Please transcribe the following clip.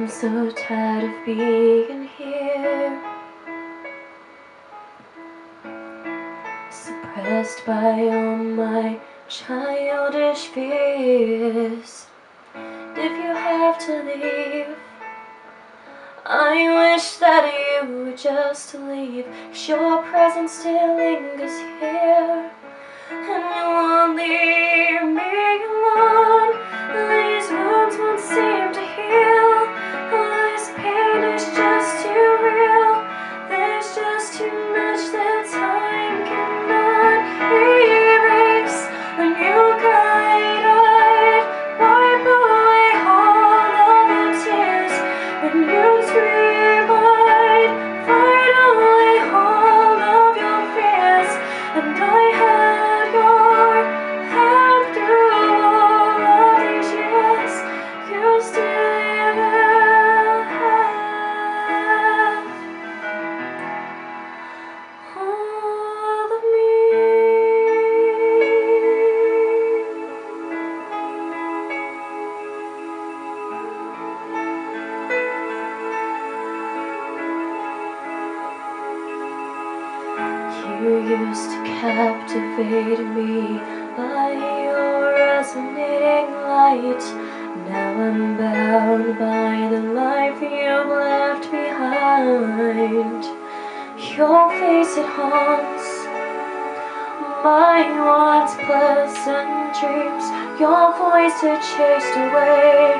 I'm so tired of being here, suppressed by all my childish fears. If you have to leave, I wish that you would just leave, 'cause your presence still lingers here, and you won't leave me alone. These wounds won't seem to heal. This pain is just too real. There's just too much that time cannot erase. When you cried, I'd wipe away all of your tears. When you scream, I'd fight away all of your fears. And I had your hand through all of these years. You still have all of me. You used to captivate me by your resonating light. Now I'm bound by the life you've left behind. Your face, it haunts my once pleasant dreams. Your voice, it chased away